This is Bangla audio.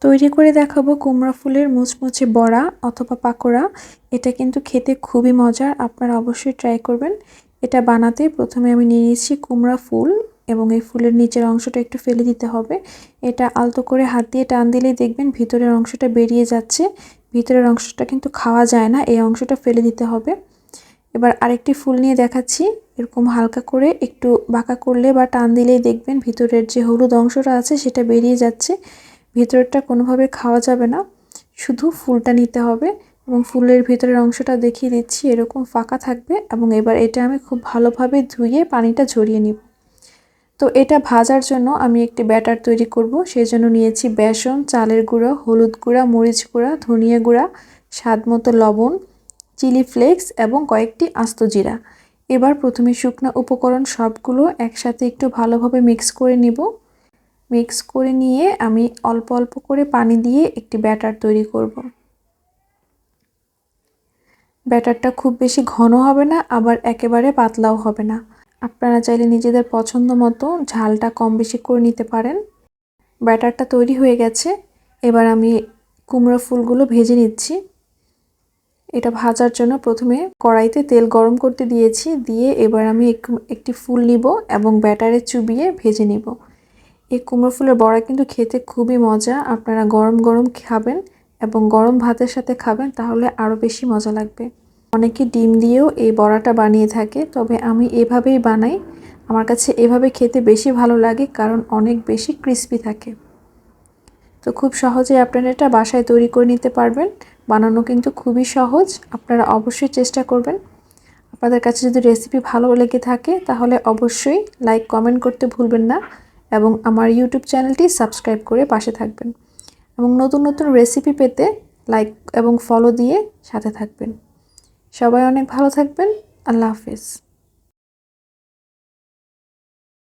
তৈরি করে দেখাবো কুমড়া ফুলের মুচমুচে বড়া অথবা পাকোড়া। এটা কিন্তু খেতে খুবই মজার, আপনারা অবশ্যই ট্রাই করবেন। এটা বানাতে প্রথমে আমি নিয়ে নিয়েছি কুমড়া ফুল এবং এই ফুলের নিচের অংশটা একটু ফেলে দিতে হবে। এটা আলতো করে হাত দিয়ে টান দিলেই দেখবেন ভিতরের অংশটা বেরিয়ে যাচ্ছে। ভিতরের অংশটা কিন্তু খাওয়া যায় না, এই অংশটা ফেলে দিতে হবে। এবার আরেকটি ফুল নিয়ে দেখাচ্ছি। এরকম হালকা করে একটু বাঁকা করলে বা টান দিলেই দেখবেন ভিতরের যে হলুদ অংশটা আছে সেটা বেরিয়ে যাচ্ছে। ভিতরেরটা কোনোভাবে খাওয়া যাবে না, শুধু ফুলটা নিতে হবে এবং ফুলের ভিতরের অংশটা দেখিয়ে দিচ্ছি, এরকম ফাঁকা থাকবে। এবং এবার এটা আমি খুব ভালোভাবে ধুয়ে পানিটা ঝরিয়ে নিব। তো এটা ভাজার জন্য আমি একটি ব্যাটার তৈরি করব। সেজন্য নিয়েছি বেসন, চালের গুঁড়ো, হলুদ গুঁড়া, মরিচ গুঁড়া, ধনিয়া গুঁড়া, স্বাদমতো লবণ, চিলি ফ্লেক্স এবং কয়েকটি আস্ত জিরা। এবার প্রথমে শুকনো উপকরণ সবগুলো একসাথে একটু ভালোভাবে মিক্স করে নিব। মিক্স করে নিয়ে আমি অল্প অল্প করে পানি দিয়ে একটি ব্যাটার তৈরি করব। ব্যাটারটা খুব বেশি ঘন হবে না, আবার একেবারে পাতলাও হবে না। আপনারা চাইলে নিজেদের পছন্দ মতো ঝালটা কম বেশি করে নিতে পারেন। ব্যাটারটা তৈরি হয়ে গেছে। এবার আমি কুমড়ো ফুলগুলো ভেজে নিচ্ছি। এটা ভাজার জন্য প্রথমে কড়াইতে তেল গরম করতে দিয়েছি, দিয়ে এবার আমি একটি ফুল নিব এবং ব্যাটারে চুবিয়ে ভেজে নিব। এই কুমড়ো ফুলের বড়া কিন্তু খেতে খুবই মজা, আপনারা গরম গরম খাবেন এবং গরম ভাতের সাথে খাবেন, তাহলে আরও বেশি মজা লাগবে। অনেকে ডিম দিয়েও এই বড়াটা বানিয়ে থাকে, তবে আমি এভাবেই বানাই। আমার কাছে এভাবে খেতে বেশি ভালো লাগে, কারণ অনেক বেশি ক্রিস্পি থাকে। তো খুব সহজে আপনারা এটা বাসায় তৈরি করে নিতে পারবেন। বানানো কিন্তু খুবই সহজ, আপনারা অবশ্যই চেষ্টা করবেন। আপনাদের কাছে যদি রেসিপি ভালো লেগে থাকে তাহলে অবশ্যই লাইক কমেন্ট করতে ভুলবেন না এবং আমার ইউটিউব চ্যানেলটি সাবস্ক্রাইব করে পাশে থাকবেন এবং নতুন নতুন রেসিপি পেতে লাইক এবং ফলো দিয়ে সাথে থাকবেন। সবাই অনেক ভালো থাকবেন। আল্লাহ হাফেজ।